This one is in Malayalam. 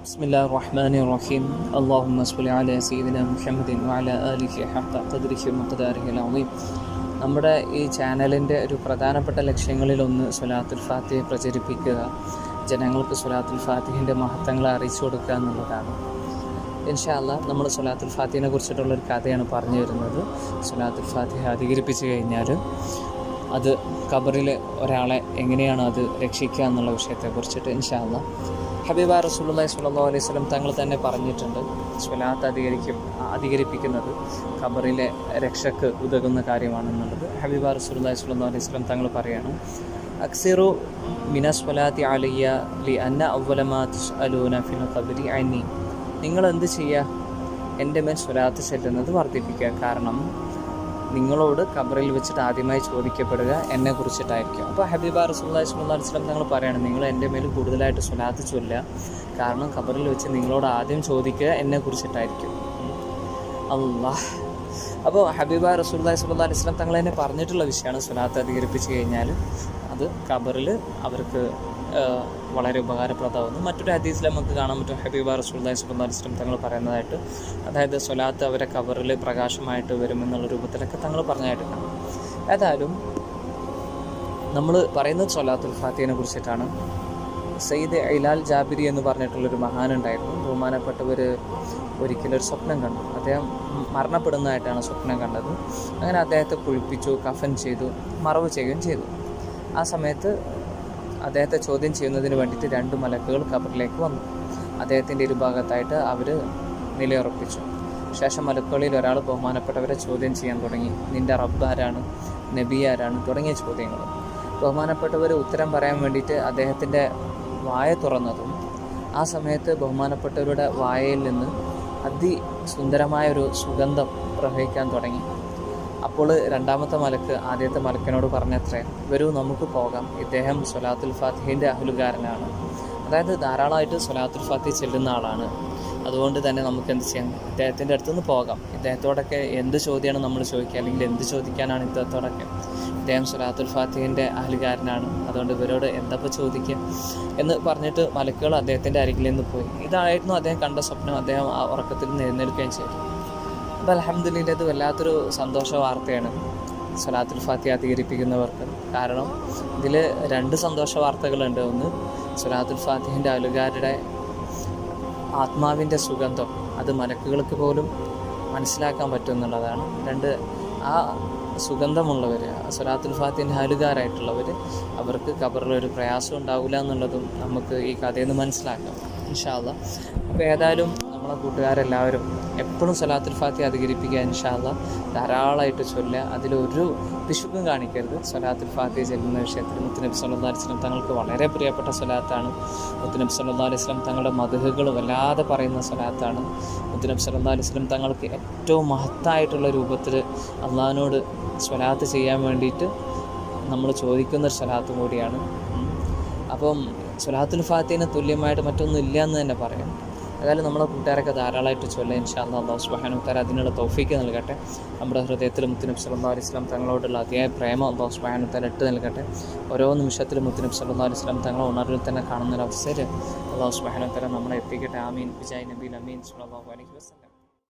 بسم الله الرحمن الرحيم اللهم صل على سيدنا محمد وعلى آله حق قدره ومقداره العظيم. നമ്മുടെ ഈ ചാനലിൻ്റെ ഒരു പ്രധാനപ്പെട്ട ലക്ഷ്യങ്ങളിലൊന്ന് സ്വലാത്തുൽ ഫാത്തിഹ പ്രചരിപ്പിക്കുക, ജനങ്ങൾക്ക് സ്വലാത്തുൽ ഫാത്തിഹിൻ്റെ മഹത്വങ്ങളെ അറിയിച്ചു കൊടുക്കുക എന്നുള്ളതാണ്. ഇൻഷാ അല്ലാഹ് നമ്മൾ സ്വലാത്തുൽ ഫാത്തിഹിനെ കുറിച്ചിട്ടുള്ളൊരു കഥയാണ് പറഞ്ഞു വരുന്നത്. സ്വലാത്തുൽ ഫാത്തിഹ അധികരിപ്പിച്ച് കഴിഞ്ഞാൽ അത് ഖബറിൽ ഒരാളെ എങ്ങനെയാണ് അത് രക്ഷിക്കുക എന്നുള്ള വിഷയത്തെക്കുറിച്ചിട്ട് ഇൻഷാ അല്ലാഹ് ഹബീബ റസൂലുള്ളാഹി സ്വല്ലല്ലാഹു അലൈഹി വസല്ലം തങ്ങൾ തന്നെ പറഞ്ഞിട്ടുണ്ട്. സ്വലാത്ത് അധികരിപ്പിക്കുന്നത് ഖബറിലെ രക്ഷക്ക് ഉതകുന്ന കാര്യമാണെന്നുള്ളത്. ഹബീബ റസൂലുള്ളാഹി സ്വല്ലല്ലാഹു അലൈഹി വസല്ലം തങ്ങൾ പറയാണ്, അക്സിറു മിനസ് സ്വലാത്തി അലയ്യ ലി അന്ന അവ്വല മാ തസ്അലൂന ഫിൽ ഖബരി അന്നി. നിങ്ങൾ എന്ത് ചെയ്യുക? എൻ്റെ മേൽ സ്വലാത്ത് ചെല്ലുന്നത് വർദ്ധിപ്പിക്കുക. കാരണം നിങ്ങളോട് ഖബറിൽ വെച്ചിട്ട് ആദ്യമായി ചോദിക്കപ്പെടുക എന്നെ കുറിച്ചിട്ടായിരിക്കും. അപ്പോൾ ഹബീബ റസൂലുള്ളാഹി സ്വല്ലല്ലാഹു അലൈഹി വസല്ലം തങ്ങൾ പറയാണ്, നിങ്ങൾ എൻ്റെ മേൽ കൂടുതലായിട്ട് സ്വലാത്ത് ചൊല്ലുക, കാരണം ഖബറിൽ വെച്ച് നിങ്ങളോട് ആദ്യം ചോദിക്കുക എന്നെ കുറിച്ചിട്ടായിരിക്കും. അല്ലാഹ്. അപ്പോൾ ഹബീബ റസൂലുള്ളാഹി സ്വല്ലല്ലാഹു അലൈഹി വസല്ലം തങ്ങൾ തന്നെ പറഞ്ഞിട്ടുള്ള വിഷയമാണ്, സ്വലാത്ത് അധികരിപ്പിച്ച് കഴിഞ്ഞാൽ അത് ഖബറിൽ അവർക്ക് വളരെ ഉപകാരപ്രദമാകുന്നു. മറ്റൊരു ഹദീസിൽ നമുക്ക് കാണാൻ പറ്റും, ഹബീബ റസൂലുള്ളാഹി സ്വല്ലല്ലാഹു അലൈഹി വസല്ലം തങ്ങൾ പറയുന്നതായിട്ട്, അതായത് സ്വലാത്ത് അവരെ ഖബറിൽ പ്രകാശമായിട്ട് വരുമെന്നുള്ള രൂപത്തിലൊക്കെ തങ്ങൾ പറഞ്ഞതായിട്ട് കാണാം. ഏതായാലും നമ്മൾ പറയുന്നത് സ്വലാത്തുൽ ഫാത്തിഹിനെ കുറിച്ചിട്ടാണ്. സയ്യിദ് ഇലാൽ ജാബിരി എന്ന് പറഞ്ഞിട്ടുള്ളൊരു മഹാനുണ്ടായിരുന്നു. ബഹുമാനപ്പെട്ടവർ ഒരിക്കലൊരു സ്വപ്നം കണ്ടു. അദ്ദേഹം മരണപ്പെടുന്നതായിട്ടാണ് സ്വപ്നം കണ്ടത്. അങ്ങനെ അദ്ദേഹത്തെ കുളിപ്പിച്ചു, കഫൻ ചെയ്തു, മറവ് ചെയ്യുകയും ചെയ്തു. ആ സമയത്ത് അദ്ദേഹത്തെ ചോദ്യം ചെയ്യുന്നതിന് വേണ്ടിയിട്ട് 2 മലക്കുകൾ ഖബറിലേക്ക് വന്നു. അദ്ദേഹത്തിൻ്റെ ഇരുഭാഗത്തായിട്ട് അവർ നിലയുറപ്പിച്ചു. ശേഷം മലക്കുകളിൽ ഒരാൾ ബഹുമാനപ്പെട്ടവരെ ചോദ്യം ചെയ്യാൻ തുടങ്ങി. നിൻ്റെ റബ്ബ് ആരാണ്, നബി ആരാണ് തുടങ്ങിയ ചോദ്യങ്ങൾ. ബഹുമാനപ്പെട്ടവർ ഉത്തരം പറയാൻ വേണ്ടിയിട്ട് അദ്ദേഹത്തിൻ്റെ വായ തുറന്നതും ആ സമയത്ത് ബഹുമാനപ്പെട്ടവരുടെ വായയിൽ നിന്ന് അതിസുന്ദരമായൊരു സുഗന്ധം പ്രവഹിക്കാൻ തുടങ്ങി. അപ്പോൾ രണ്ടാമത്തെ മലക്ക് ആദ്യത്തെ മലക്കിനോട് പറഞ്ഞത്രേ, വരൂ നമുക്ക് പോകാം, ഇദ്ദേഹം സ്വലാത്തുൽ ഫാത്തിഹിൻ്റെ അഹ്ലുകാരനാണ്, അതായത് ധാരാളമായിട്ട് സ്വലാത്തുൽ ഫാത്തിഹ ചെല്ലുന്ന ആളാണ്. അതുകൊണ്ട് തന്നെ നമുക്ക് എന്ത് ചെയ്യാം, ഇദ്ദേഹത്തിൻ്റെ അടുത്തുനിന്ന് പോകാം. ഇദ്ദേഹത്തോടൊക്കെ എന്ത് ചോദ്യമാണ് നമ്മൾ ചോദിക്കുക, അല്ലെങ്കിൽ എന്ത് ചോദിക്കാനാണ് ഇദ്ദേഹത്തോടൊക്കെ? ഇദ്ദേഹം സ്വലാത്തുൽ ഫാത്തിഹിൻ്റെ അഹ്ലുകാരനാണ്, അതുകൊണ്ട് ഇവരോട് എന്തപ്പോൾ ചോദിക്കുക എന്ന് പറഞ്ഞിട്ട് മലക്കുകൾ അദ്ദേഹത്തിൻ്റെ അരികിൽ നിന്ന് പോയി. ഇതായിരുന്നു അദ്ദേഹം കണ്ട സ്വപ്നം. അദ്ദേഹം ആ ഉറക്കത്തിൽ നിന്ന് എഴുന്നേൽക്കുകയും ചെയ്തു. അപ്പോൾ അൽഹംദുലില്ലാ, ഇത് വല്ലാത്തൊരു സന്തോഷ വാർത്തയാണ് സ്വലാത്തുൽ ഫാത്തിഹ അധികരിപ്പിക്കുന്നവർക്ക്. കാരണം ഇതിൽ 2 സന്തോഷ വാർത്തകളുണ്ട്. ഒന്ന്, സ്വലാത്തുൽ ഫാത്തിഹിൻ്റെ അഹ്ലുകാരുടെ ആത്മാവിൻ്റെ സുഗന്ധം അത് മലക്കുകൾക്ക് പോലും മനസ്സിലാക്കാൻ പറ്റുമെന്നുള്ളതാണ്. 2, ആ സുഗന്ധമുള്ളവർ, സ്വലാത്തുൽ ഫാത്തിഹിൻ്റെ അഹ്ലുകാരായിട്ടുള്ളവർ, അവർക്ക് ഖബറിലൊരു പ്രയാസം ഉണ്ടാവില്ല എന്നുള്ളതും നമുക്ക് ഈ കഥയിൽ നിന്ന് മനസ്സിലാക്കാം ഇൻഷാ അല്ലാഹ്. അപ്പോൾ ഏതായാലും നമ്മളെ കൂട്ടുകാരെല്ലാവരും എപ്പോഴും സ്വലാത്തുൽ ഫാത്തിഹ അധികരിപ്പിക്കുക ഇൻഷാ അല്ലാഹ്. ധാരാളമായിട്ട് ചൊല്ലുക, അതിലൊരു പിശുക്കും കാണിക്കരുത്. സ്വലാത്തുൽ ഫാത്തിഹ ചെല്ലുന്ന വിഷയത്തിൽ മുത്തുനബി സല്ലല്ലാഹു അലൈഹി വസല്ലം തങ്ങൾക്ക് വളരെ പ്രിയപ്പെട്ട സ്വലാത്താണ്. മുത്തുനബി സല്ലല്ലാഹു അലൈഹി വസല്ലം തങ്ങളുടെ മദ്ഹുകൾ വല്ലാതെ പറയുന്ന സ്വലാത്താണ്. മുത്തുനബി സല്ലല്ലാഹു അലൈഹി വസല്ലം തങ്ങൾക്ക് ഏറ്റവും മഹത്തായിട്ടുള്ള രൂപത്തിൽ അള്ളാഹിനോട് സ്വലാത്ത് ചെയ്യാൻ വേണ്ടിയിട്ട് നമ്മൾ ചോദിക്കുന്നൊരു സ്വലാത്തും കൂടിയാണ്. അപ്പം സ്വലാത്തുൽ ഫാത്തിഹിന് തുല്യമായിട്ട് മറ്റൊന്നും ഇല്ല എന്ന് തന്നെ പറയാം. ഏതായാലും നമ്മളെ കൂട്ടുകാരൊക്കെ ധാരാളമായിട്ട് ചൊല്ലുക ഇൻഷാ അല്ലാഹ്. അല്ലാഹു സുബ്ഹാനഹു വ തആല അതിനുള്ള തൗഫീക്ക് നൽകട്ടെ. നമ്മുടെ ഹൃദയത്തിൽ മുത്തുനബി സല്ലല്ലാഹു അലൈഹി വസല്ലം തങ്ങളോടുള്ള അതിയായ പ്രേമം അല്ലാഹു സുബ്ഹാനഹു വ തആല ഇട്ട് നൽകട്ടെ. ഓരോ നിമിഷത്തിലും മുത്തുനബി സല്ലല്ലാഹു അലൈഹി വസല്ലം തങ്ങളെ ഉണർവിൽ തന്നെ കാണുന്നൊരു അവസരം അല്ലാഹു സുബ്ഹാനഹു വ തആല നമ്മളെ എത്തിക്കട്ടെ. ആമീൻ. ബിജായി നബി അമീൻ സല്ലല്ലാഹു അലൈഹി വസല്ലം.